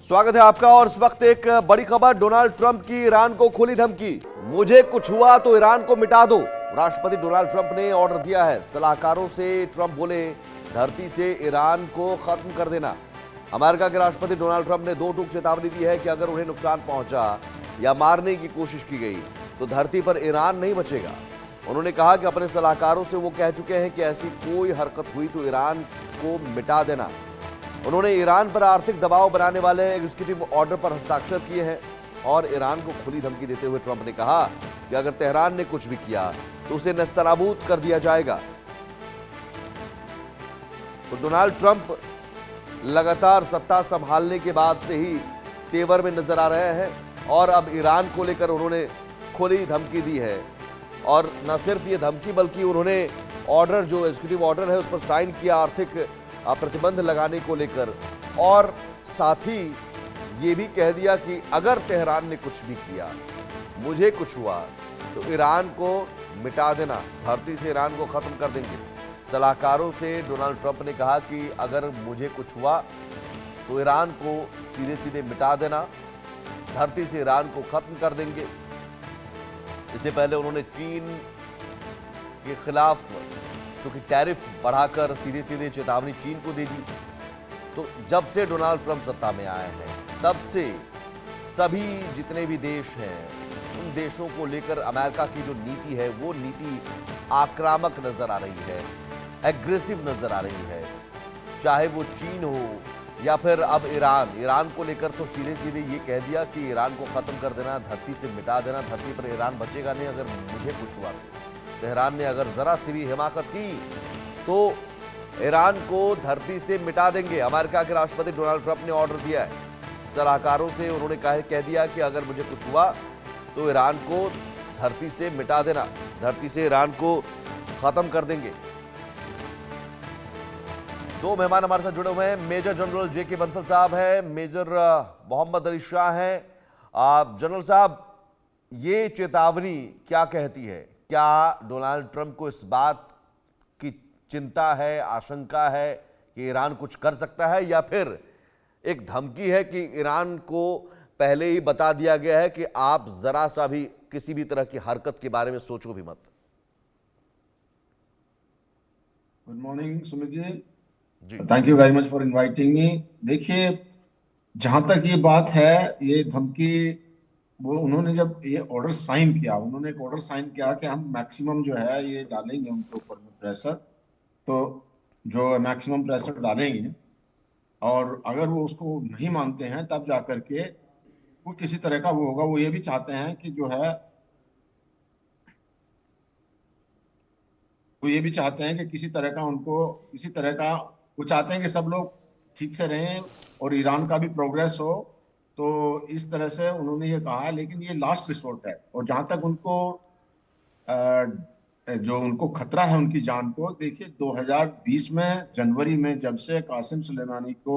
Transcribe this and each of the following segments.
स्वागत है आपका। और इस वक्त एक बड़ी खबर, डोनाल्ड ट्रंप की ईरान को खुली धमकी। मुझे कुछ हुआ तो ईरान को मिटा दो। राष्ट्रपति डोनाल्ड ट्रंप ने ऑर्डर दिया है सलाहकारों से। ट्रंप बोले, धरती से ईरान को खत्म कर देना। अमेरिका के राष्ट्रपति डोनाल्ड ट्रंप ने दो टूक चेतावनी दी है कि अगर उन्हें नुकसान पहुंचा या मारने की कोशिश की गई तो धरती पर ईरान नहीं बचेगा। उन्होंने कहा कि अपने सलाहकारों से वो कह चुके हैं कि ऐसी कोई हरकत हुई तो ईरान को मिटा देना। उन्होंने ईरान पर आर्थिक दबाव बनाने वाले एग्जीक्यूटिव ऑर्डर पर हस्ताक्षर किए हैं और ईरान को खुली धमकी देते हुए ट्रंप ने कहा कि अगर तेहरान ने कुछ भी किया तो उसे नस्तनाबूद कर दिया जाएगा। तो डोनाल्ड ट्रंप लगातार सत्ता संभालने के बाद से ही तेवर में नजर आ रहे हैं और अब ईरान को लेकर उन्होंने खुली धमकी दी है। और न सिर्फ ये धमकी बल्कि उन्होंने ऑर्डर, जो एग्जीक्यूटिव ऑर्डर है, उस पर साइन किया आर्थिक प्रतिबंध लगाने को लेकर। और साथ ही ये भी कह दिया कि अगर तेहरान ने कुछ भी किया, मुझे कुछ हुआ तो ईरान को मिटा देना, धरती से ईरान को खत्म कर देंगे। सलाहकारों से डोनाल्ड ट्रंप ने कहा कि अगर मुझे कुछ हुआ तो ईरान को सीधे सीधे मिटा देना, धरती से ईरान को खत्म कर देंगे। इससे पहले उन्होंने चीन के खिलाफ चूंकि टैरिफ बढ़ाकर सीधे सीधे चेतावनी चीन को दे दी। तो जब से डोनाल्ड ट्रंप सत्ता में आए हैं तब से सभी जितने भी देश हैं उन देशों को लेकर अमेरिका की जो नीति है वो नीति आक्रामक नजर आ रही है, एग्रेसिव नजर आ रही है। चाहे वो चीन हो या फिर अब ईरान को लेकर तो सीधे सीधे ये कह दिया कि ईरान को खत्म कर देना, धरती से मिटा देना, धरती पर ईरान बचेगा नहीं अगर मुझे कुछ हुआ तो। तेहरान ने अगर जरा सी भी हिमाकत की तो ईरान को धरती से मिटा देंगे। अमेरिका के राष्ट्रपति डोनाल्ड ट्रंप ने ऑर्डर दिया है सलाहकारों से। उन्होंने कह दिया कि अगर मुझे कुछ हुआ तो ईरान को धरती से मिटा देना, धरती से ईरान को खत्म कर देंगे। दो मेहमान हमारे साथ जुड़े हुए हैं। मेजर जनरल जेके बंसल साहब हैं, मेजर मोहम्मद अली शाह हैं। जनरल साहब, ये चेतावनी क्या कहती है? क्या डोनाल्ड ट्रंप को इस बात की चिंता है, आशंका है कि ईरान कुछ कर सकता है, या फिर एक धमकी है कि ईरान को पहले ही बता दिया गया है कि आप जरा सा भी किसी भी तरह की हरकत के बारे में सोचो भी मत? Good morning Sumit ji, thank you very much for inviting me. देखिए, जहां तक ये बात है, ये धमकी, वो उन्होंने जब ये ऑर्डर साइन किया, उन्होंने एक ऑर्डर साइन किया कि हम मैक्सिमम जो है ये डालेंगे उनके ऊपर में प्रेशर, तो जो मैक्सिमम प्रेशर डालेंगे, और अगर वो उसको नहीं मानते हैं तब जा करके वो किसी तरह का वो होगा। वो ये भी चाहते हैं कि जो है, वो ये भी चाहते हैं कि किसी तरह का उनको, किसी तरह का, वो चाहते हैं कि सब लोग ठीक से रहें और ईरान का भी प्रोग्रेस हो। तो इस तरह से उन्होंने ये कहा है, लेकिन ये लास्ट रिसोर्ट है। और जहां तक उनको जो उनको खतरा है उनकी जान को, देखिए 2020 में जनवरी में जब से कासिम सुलेमानी को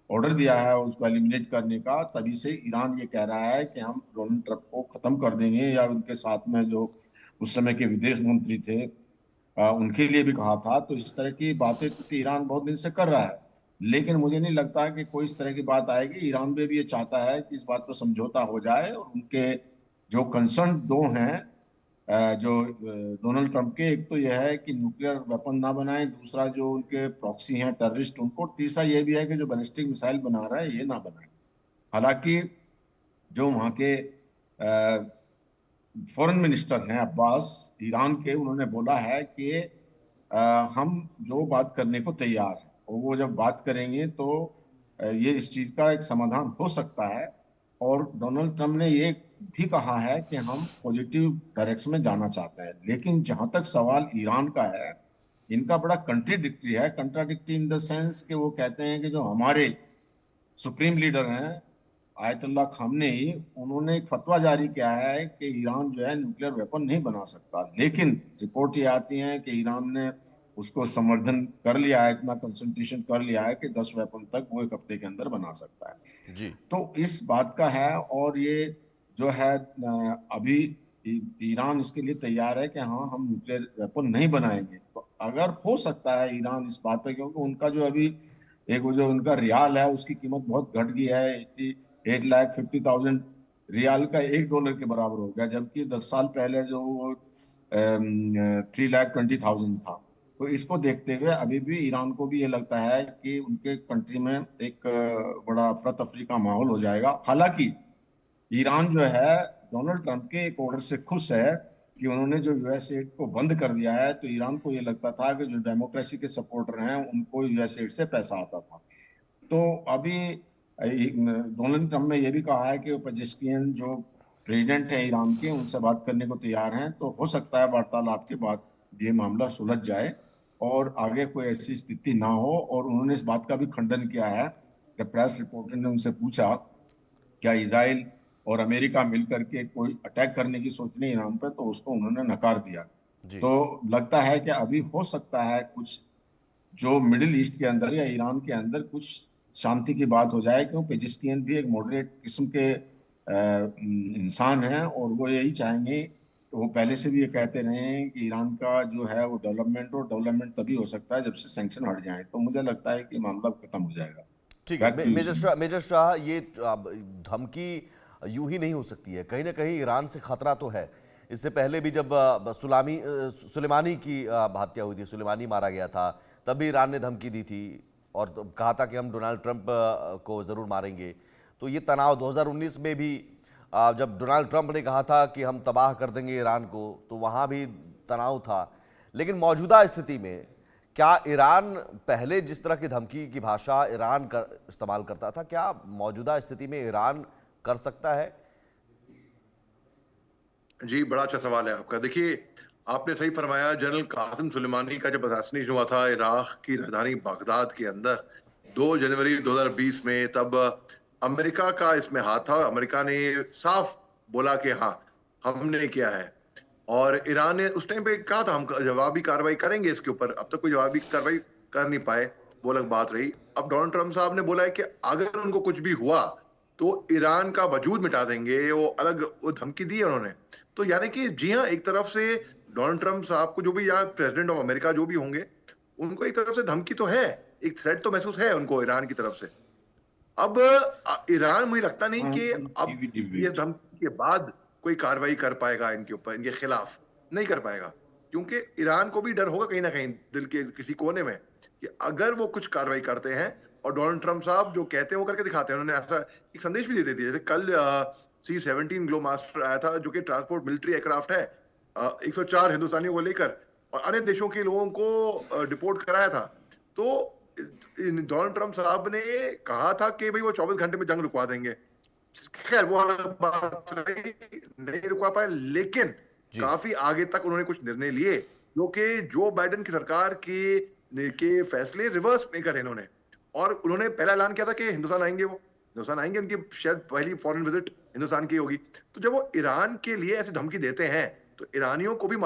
ऑर्डर दिया है उसको एलिमिनेट करने का, तभी से ईरान ये कह रहा है कि हम डोनाल्ड ट्रंप को खत्म कर देंगे, या उनके साथ में जो उस समय के विदेश मंत्री थे उनके लिए भी कहा था। तो इस तरह की बातें तो ईरान बहुत दिन से कर रहा है, लेकिन मुझे नहीं लगता कि कोई इस तरह की बात आएगी। ईरान में भी ये चाहता है कि इस बात पर समझौता हो जाए, और उनके जो कंसर्न दो हैं जो डोनाल्ड ट्रंप के, एक तो यह है कि न्यूक्लियर वेपन ना बनाए, दूसरा जो उनके प्रॉक्सी हैं टेररिस्ट उनको, तीसरा ये भी है कि जो बैलिस्टिक मिसाइल बना रहा है ये ना बनाए। हालांकि जो वहाँ के फॉरेन मिनिस्टर हैं अब्बास, ईरान के, उन्होंने बोला है कि हम जो बात करने को तैयार हैं, और वो जब बात करेंगे तो ये इस चीज का एक समाधान हो सकता है। और डोनाल्ड ट्रंप ने ये भी कहा है कि हम पॉजिटिव डायरेक्शन में जाना चाहते हैं। लेकिन जहां तक सवाल ईरान का है, इनका बड़ा कंट्राडिक्टरी है। कंट्राडिक्टरी इन द सेंस कि वो कहते हैं कि जो हमारे सुप्रीम लीडर हैं आयतुल्ला खामनेई, उन्होंने एक फतवा जारी किया है कि ईरान जो है न्यूक्लियर वेपन नहीं बना सकता। लेकिन रिपोर्ट ये आती है कि ईरान ने उसको समर्थन कर लिया है, इतना कंसंट्रेशन कर लिया है कि 10 वेपन तक वो एक हफ्ते के अंदर बना सकता है। जी, तो इस बात का है। और ये जो है अभी ईरान इसके लिए तैयार है कि हाँ हम न्यूक्लियर वेपन नहीं बनाएंगे। तो अगर हो सकता है ईरान इस बात पे, क्योंकि उनका जो अभी एक वो जो उनका रियाल है उसकी कीमत बहुत घट गई है, 8,50,000 रियाल का $1 के बराबर हो गया, जबकि 10 साल पहले जो वो 3,20,000 था। तो इसको देखते हुए अभी भी ईरान को भी ये लगता है कि उनके कंट्री में एक बड़ा अफरा तफरी का माहौल हो जाएगा। हालांकि ईरान जो है डोनाल्ड ट्रंप के एक ऑर्डर से खुश है कि उन्होंने जो यूएस एड को बंद कर दिया है। तो ईरान को ये लगता था कि जो डेमोक्रेसी के सपोर्टर हैं उनको यूएस एड से पैसा आता था। तो अभी डोनाल्ड ट्रंप ने यह भी कहा है कि वो पजेश्कियन जो प्रेसिडेंट है ईरान के, उनसे बात करने को तैयार हैं। तो हो सकता है वार्तालाप के बाद ये मामला सुलझ जाए और आगे कोई ऐसी स्थिति ना हो। और उन्होंने इस बात का भी खंडन किया है कि प्रेस रिपोर्टर ने उनसे पूछा क्या इसराइल और अमेरिका मिलकर के कोई अटैक करने की सोच रही है ईरान पर, तो उसको उन्होंने नकार दिया। जी। तो लगता है कि अभी हो सकता है कुछ जो मिडिल ईस्ट के अंदर या ईरान के अंदर कुछ शांति की बात हो जाए, क्यों पेजिस्कियन भी एक मॉडरेट किस्म के इंसान हैं और वो यही चाहेंगे। तो वो पहले से भी ये कहते रहे हैं कि ईरान का जो है वो डेवलपमेंट तभी हो सकता है जब से सैंक्शन हट जाए। तो मुझे लगता है कि मामला खत्म हो जाएगा। ठीक है। Back to you. Major Shah, ये धमकी यूं ही नहीं हो सकती है, कहीं ना कहीं ईरान से खतरा तो है। इससे पहले भी जब सुलेमानी की हत्या हुई थी, सुलेमानी मारा गया था, तब भी ईरान ने धमकी दी थी और तो कहा था कि हम डोनाल्ड ट्रंप को ज़रूर मारेंगे। तो ये तनाव 2019 में भी जब डोनाल्ड ट्रंप ने कहा था कि हम तबाह कर देंगे ईरान को, तो वहाँ भी तनाव था। लेकिन मौजूदा स्थिति में क्या ईरान पहले जिस तरह की धमकी की भाषा ईरान इस्तेमाल करता था, क्या मौजूदा स्थिति में ईरान कर सकता है? जी, बड़ा अच्छा सवाल है आपका। देखिए, आपने सही फरमाया। जनरल कासिम सुलेमानी का जब असैसिनेशन हुआ था इराक की राजधानी बगदाद के अंदर 2 जनवरी 2020 में, तब अमेरिका का इसमें हाथ था और अमेरिका ने साफ बोला कि हाँ, हमने किया है। और ईरान ने उस टाइम पे कहा था हम जवाबी कार्रवाई करेंगे इसके ऊपर। अब तक कोई जवाबी कार्रवाई कर नहीं पाए, वो अलग बात रही। अब डोनाल्ड ट्रंप साहब ने बोला है कि अगर उनको कुछ भी हुआ तो ईरान का वजूद मिटा देंगे, वो अलग वो धमकी दी है उन्होंने। तो यानी कि जी हाँ, एक तरफ से डोनाल्ड ट्रंप साहब को जो भी, या प्रेसिडेंट ऑफ अमेरिका जो भी होंगे, उनको एक तरफ से धमकी तो है, एक थ्रेट तो महसूस है उनको ईरान की तरफ से। अब ईरान, मुझे लगता नहीं कि अब ये डिबेट। धमकी के बाद कोई कार्रवाई कर पाएगा इनके ऊपर, इनके खिलाफ नहीं कर पाएगा। क्योंकि ईरान को भी डर होगा कहीं ना कहीं दिल के किसी कोने में कि अगर वो कुछ कार्रवाई करते हैं, और डोनाल्ड ट्रंप साहब जो कहते हैं वो करके दिखाते हैं। उन्होंने ऐसा एक संदेश भी दे दिया, जैसे कल C-17 ग्लोमास्टर आया था, जो कि ट्रांसपोर्ट मिलिट्री एयरक्राफ्ट है, 104 हिंदुस्तानियों को लेकर और अन्य देशों के लोगों को डिपोर्ट कराया था। तो डोनाल्ड ट्रंप साहब ने कहा था कि भाई वो 24 घंटे में जंग रुकवा देंगे। खैर वो अलग बात रही, नहीं रुकवा पाए, लेकिन जी। काफी आगे तक उन्होंने कुछ निर्णय लिए जो कि जो बाइडेन की सरकार के फैसले रिवर्स नहीं करे इन्होंने। और उन्होंने पहला ऐलान किया था कि हिंदुस्तान आएंगे, वो हिंदुस्तान आएंगे, उनकी शायद पहली फॉरेन विजिट हिंदुस्तान की होगी। तो जब वो ईरान के लिए ऐसी धमकी देते हैं तो ईरानियों को भी